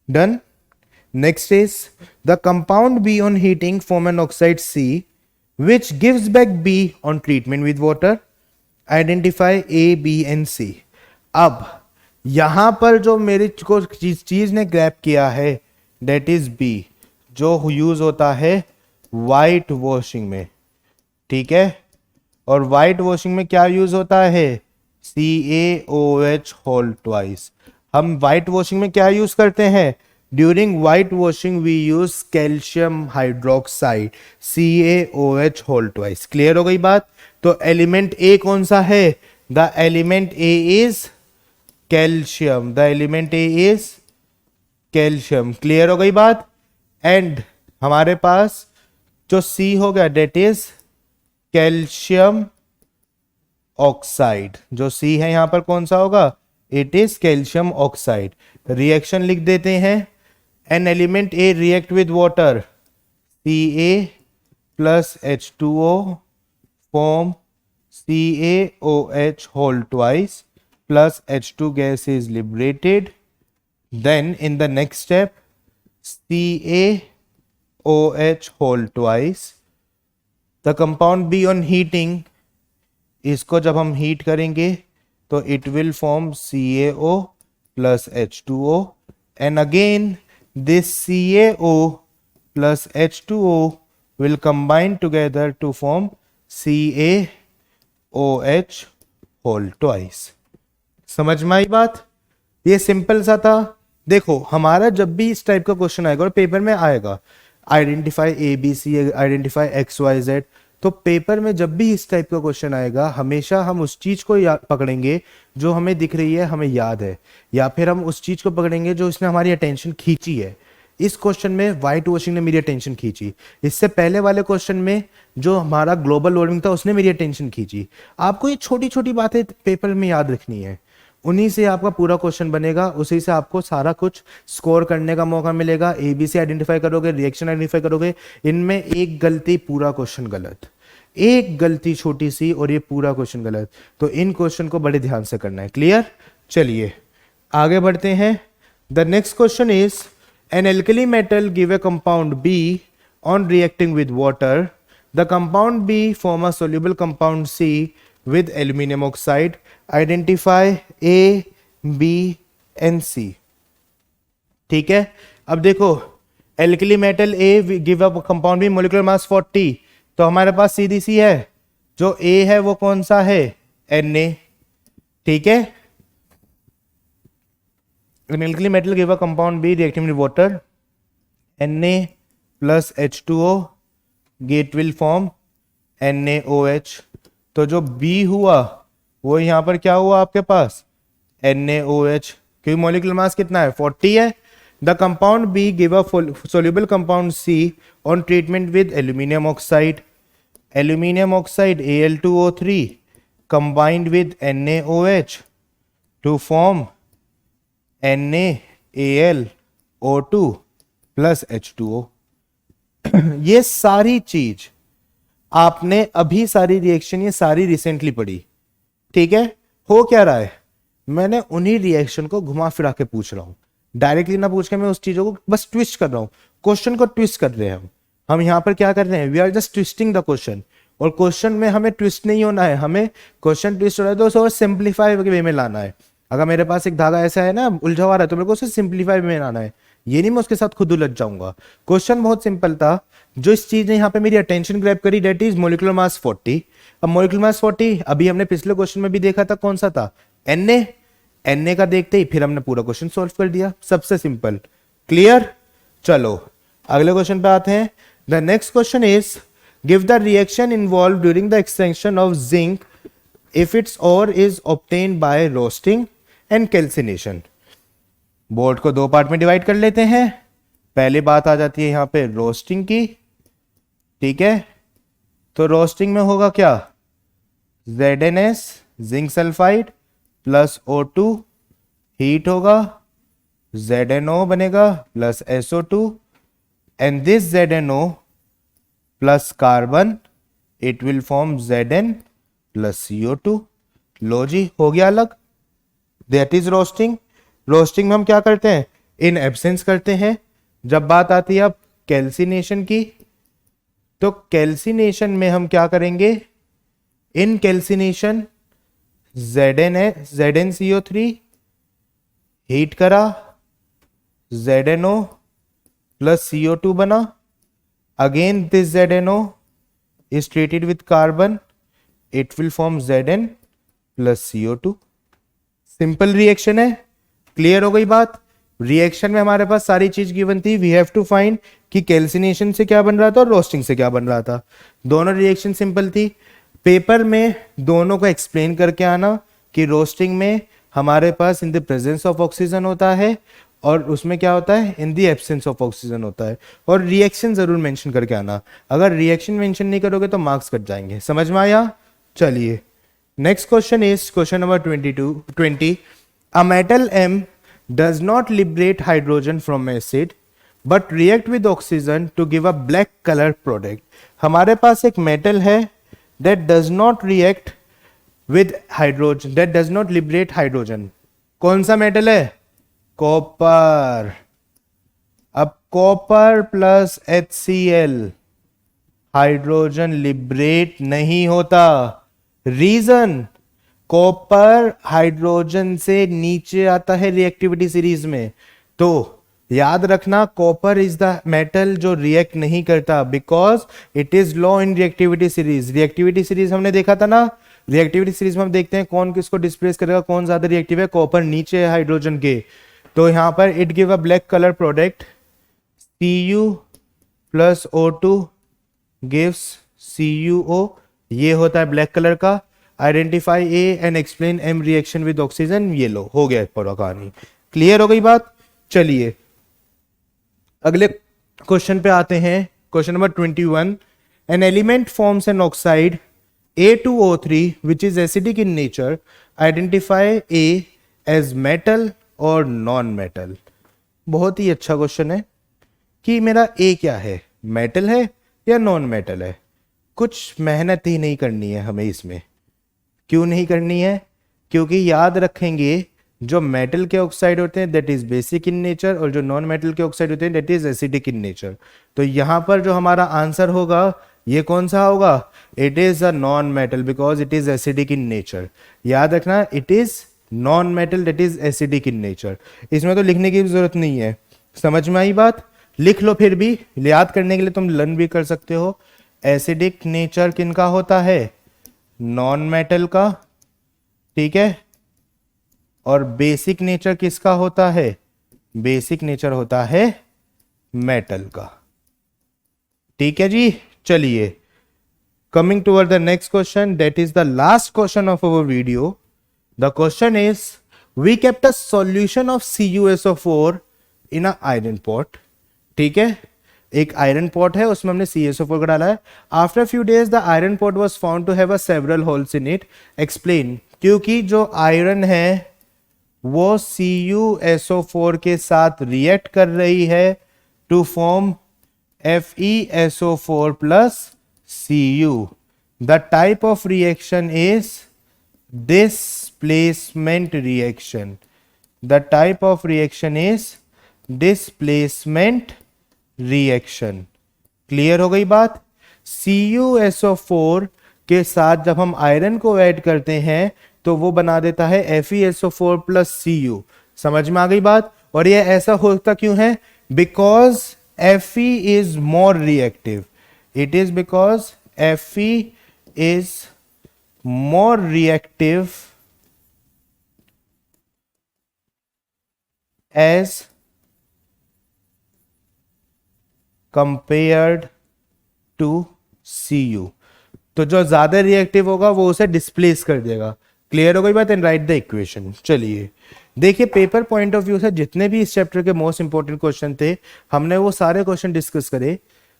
Done. Next is the compound B on heating form an oxide C which gives back B on treatment with water. Identify A, B and C. अब यहां पर जो मेरी को चीज ने grab किया है that is B, जो यूज होता है वाइट वॉशिंग में। ठीक है, और वाइट वॉशिंग में क्या यूज होता है, CaOH होल ट्वाइस। हम वाइट वॉशिंग में क्या यूज करते हैं, during white washing we use calcium hydroxide CaOH whole twice. Clear हो गई बात। तो एलिमेंट ए कौन सा है, the element A is calcium, the element A is calcium. Clear हो गई बात। एंड हमारे पास जो सी हो गया डेट इज कैल्शियम ऑक्साइड। जो सी है यहां पर कौन सा होगा, it is calcium oxide. Reaction लिख देते हैं। An element A react with water, Ca plus H2O form CaOH whole twice plus H2 gas is liberated. Then in the next step CaOH whole twice. The compound B on heating, इसको जब हम heat करेंगे तो it will form CaO plus H2O and again this CaO plus H2O will combine together to form CaOH whole twice. समझ में आई बात। ये सिंपल सा था। देखो हमारा जब भी इस टाइप का क्वेश्चन आएगा और पेपर में आएगा आइडेंटिफाई ABC, आइडेंटिफाई XYZ, तो पेपर में जब भी इस टाइप का क्वेश्चन आएगा हमेशा हम उस चीज को पकड़ेंगे जो हमें दिख रही है, हमें याद है, या फिर हम उस चीज को पकड़ेंगे जो इसने हमारी अटेंशन खींची है। इस क्वेश्चन में व्हाइट वॉशिंग ने मेरी अटेंशन खींची, इससे पहले वाले क्वेश्चन में जो हमारा ग्लोबल वार्मिंग था उसने मेरी अटेंशन खींची। आपको ये छोटी छोटी बातें पेपर में याद रखनी है, उन्हीं से आपका पूरा क्वेश्चन बनेगा, उसी से आपको सारा कुछ स्कोर करने का मौका मिलेगा। ABC आइडेंटिफाई करोगे, रिएक्शन आइडेंटिफाई करोगे, इनमें एक गलती पूरा क्वेश्चन गलत, एक गलती छोटी सी और ये पूरा क्वेश्चन गलत। तो इन क्वेश्चन को बड़े ध्यान से करना है। क्लियर? चलिए आगे बढ़ते हैं। The next question is an alkali metal give a compound B on reacting with water, the compound B form a soluble compound C with aluminum oxide, identify A, B and C। ठीक है, अब देखो alkali metal A give a compound B molecular mass 40, तो हमारे पास सीधी सी है, जो A है वो कौन सा है? Na। ठीक है, alkali metal give a compound B reacting with water, Na plus H2O, get will form NaOH। तो जो B हुआ वो यहां पर क्या हुआ आपके पास? NaOH, क्योंकि मॉलिक्यूलर मास कितना है? 40 है। The compound B give a soluble compound C on treatment with aluminium oxide, aluminium oxide Al2O3 combined with NaOH to form NaAlO2 plus H2O। ये सारी चीज आपने अभी सारी रिएक्शन ये सारी रिसेंटली पढ़ी। ठीक है, हो क्या रहा है? मैंने उन्हीं रिएक्शन को घुमा फिरा के पूछ रहा हूं, डायरेक्टली ना पूछ के मैं उस चीजों को बस ट्विस्ट कर रहा हूं, क्वेश्चन को ट्विस्ट कर रहे हैं हम यहां पर क्या कर रहे हैं? We are just twisting the question. और क्वेश्चन में हमें ट्विस्ट नहीं होना है, हमें क्वेश्चन ट्विस्ट हो रहा है तो उसे सिंप्लीफाई वे में लाना है। अगर मेरे पास एक धागा ऐसा है ना उलझा हुआ है, तो मेरे को उसे सिंप्लीफाई में लाना है, ये नहीं मैं उसके साथ खुद उलझ जाऊंगा। क्वेश्चन बहुत सिंपल था, जो इस चीज ने यहाँ पे मेरी अटेंशन ग्रैब करी दैट इज मोलिकुलर मास 40। अब मोलिकुलर मास 40 अभी हमने पिछले क्वेश्चन में भी देखा था, कौन सा था? Na का देखते ही फिर हमने पूरा क्वेश्चन सॉल्व कर दिया, सबसे सिंपल। क्लियर? चलो अगले क्वेश्चन पे आते हैं। The next question is give the reaction involve during the extraction of zinc if its ore is obtained by roasting and calcination. Board को दो पार्ट में डिवाइड कर लेते हैं। पहली बात आ जाती है यहां पे रोस्टिंग की। ठीक है, तो रोस्टिंग में होगा क्या? ZnS zinc sulphide plus O2 heat होगा, ZnO बनेगा plus SO2 and this ZnO plus carbon it will form Zn plus CO2। लो जी, हो गया अलग। That is roasting. रोस्टिंग में हम क्या करते हैं? इन एब्सेंस करते हैं। जब बात आती है अब कैल्सिनेशन की, तो कैल्सिनेशन में हम क्या करेंगे? इन कैल्सिनेशन ZnCO3 हीट करा, ZnO प्लस CO2 बना, again this ZnO is treated with carbon, it will form Zn plus CO2। Simple reaction है। क्लियर हो गई बात? रिएक्शन में हमारे पास सारी चीज गिवन थी, वी हैव टू फाइंड कि कैल्सिनेशन से क्या बन रहा था और रोस्टिंग से क्या बन रहा था। दोनों रिएक्शन सिंपल थी। पेपर में दोनों को एक्सप्लेन करके आना कि रोस्टिंग में हमारे पास in the presence of oxygen होता है और उसमें क्या होता है? In the absence of oxygen होता है। और रिएक्शन जरूर मेंशन करके आना, अगर रिएक्शन मेंशन नहीं करोगे तो मार्क्स कट जाएंगे। समझ में आया? चलिए next question is question number 20। A metal M does not liberate hydrogen from acid but react with oxygen to give a black color product। हमारे पास एक मेटल है that does not react with hydrogen, that does not liberate hydrogen। कौन सा metal है? Copper. अब copper plus HCl hydrogen liberate नहीं होता। Reason, copper hydrogen से नीचे आता है रिएक्टिविटी सीरीज में। तो याद रखना कॉपर इज द मेटल जो रिएक्ट नहीं करता because it is low in reactivity series. Reactivity series हमने देखा था ना, रिएक्टिविटी सीरीज में हम देखते हैं कौन किसको डिस्प्लेस करेगा, कौन ज्यादा रिएक्टिव है, कॉपर नीचे है हाइड्रोजन के। तो यहां पर it give a black colour product, Cu plus O2 gives CuO, ये होता है ब्लैक कलर का। Identify A and explain them reaction with oxygen, ये लो हो गया पूरा कहानी। क्लियर हो गई बात? चलिए अगले क्वेश्चन पे आते हैं। Question number 21। An element forms an oxide A2O3 which is acidic in nature. Identify A as metal और नॉन मेटल। बहुत ही अच्छा क्वेश्चन है कि मेरा ए क्या है, मेटल है या नॉन मेटल है। कुछ मेहनत ही नहीं करनी है हमें इसमें। क्यों नहीं करनी है? क्योंकि याद रखेंगे जो मेटल के ऑक्साइड होते हैं that is basic in nature, और जो नॉन मेटल के ऑक्साइड होते हैं that is acidic in nature. तो यहां पर जो हमारा आंसर होगा ये कौन सा होगा? It is a non metal because it is acidic in nature. याद रखना, it is non metal that is acidic in nature. इसमें तो लिखने की जरूरत नहीं है, समझ में आई बात? लिख लो, फिर भी याद करने के लिए तुम लर्न भी कर सकते हो। एसिडिक नेचर किनका होता है? नॉन मेटल का, ठीक है। और बेसिक नेचर किसका होता है? बेसिक नेचर होता है मेटल का, ठीक है जी। चलिए, coming toward the next question, that is the last question of our video. The question is, we kept a solution of CuSO4 in a iron pot, ठीक है। एक आयरन पॉट है, उसमें हमने CuSO4 को डाला है। After few days the iron pot was found to have a several holes in it, explain. क्योंकि जो आयरन है वो CuSO4 के साथ रिएक्ट कर रही है to form FeSO4 plus Cu। The type of reaction is displacement reaction. The type of reaction is displacement reaction. Clear हो गई बात? CuSO4 के साथ जब हम आयरन को ऐड करते हैं तो वो बना देता है FeSO4 प्लस Cu। समझ में आ गई बात? और ये ऐसा होता क्यों है? Because Fe is more reactive. It is because Fe is more reactive as compared to Cu। तो जो ज्यादा रिएक्टिव होगा वो उसे डिस्प्लेस कर देगा। क्लियर हो गई बात? And right the equation. चलिए देखिए, पेपर पॉइंट ऑफ व्यू से जितने भी इस चैप्टर के मोस्ट इंपॉर्टेंट क्वेश्चन थे हमने वो सारे क्वेश्चन डिस्कस करे।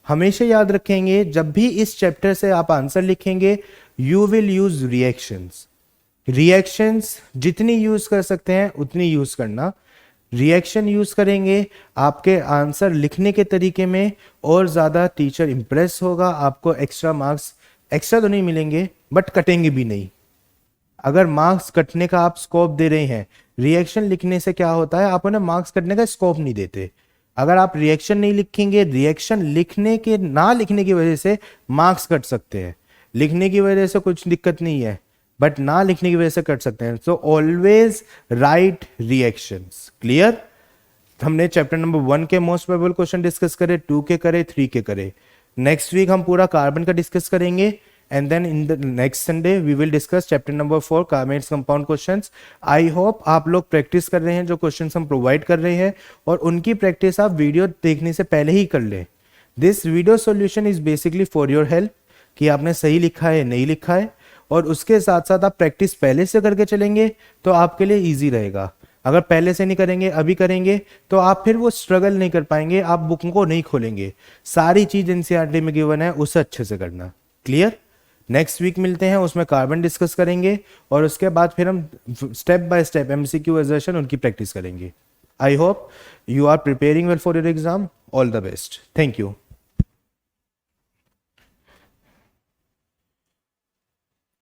हमेशा याद रखेंगे जब भी इस चैप्टर से आप आंसर लिखेंगे you will use reactions. Reactions जितनी यूज कर सकते हैं उतनी यूज करना। रिएक्शन यूज करेंगे आपके आंसर लिखने के तरीके में और ज्यादा टीचर इंप्रेस होगा। आपको एक्स्ट्रा मार्क्स, एक्स्ट्रा तो नहीं मिलेंगे बट कटेंगे भी नहीं। अगर मार्क्स कटने का आप स्कोप दे रहे हैं, रिएक्शन लिखने से क्या होता है, आप उन्हें मार्क्स कटने का स्कोप नहीं देते। अगर आप रिएक्शन नहीं लिखेंगे, रिएक्शन लिखने के ना लिखने की वजह से मार्क्स कट सकते हैं। लिखने की वजह से कुछ दिक्कत नहीं है बट ना लिखने की वजह से कट सकते हैं। So always right reactions. Clear? हमने चैप्टर नंबर 1 के मोस्ट प्रोबेबल क्वेश्चन डिस्कस करे, 2 के करे, 3 के करे। नेक्स्ट वीक हम पूरा कार्बन का डिस्कस करेंगे and then in the next Sunday we will discuss chapter number 4 carbon compound questions. I hope आप लोग प्रैक्टिस कर रहे हैं जो क्वेश्चंस हम प्रोवाइड कर रहे हैं, और उनकी प्रैक्टिस आप वीडियो देखने से पहले ही कर लें। This video solution is basically for your help कि आपने सही लिखा है नहीं लिखा है, और उसके साथ साथ आप प्रैक्टिस पहले से करके चलेंगे तो आपके लिए ईजी रहेगा। अगर पहले से नहीं करेंगे अभी करेंगे तो आप फिर वो स्ट्रगल नहीं कर पाएंगे, आप बुक को नहीं खोलेंगे। सारी चीज NCERT में गिवन है उसे अच्छे से करना। क्लियर? नेक्स्ट वीक मिलते हैं, उसमें कार्बन डिस्कस करेंगे और उसके बाद फिर हम स्टेप बाय स्टेप MCQ एग्जर्शन उनकी प्रैक्टिस करेंगे। I hope you are preparing well for your exam. All the best. Thank you.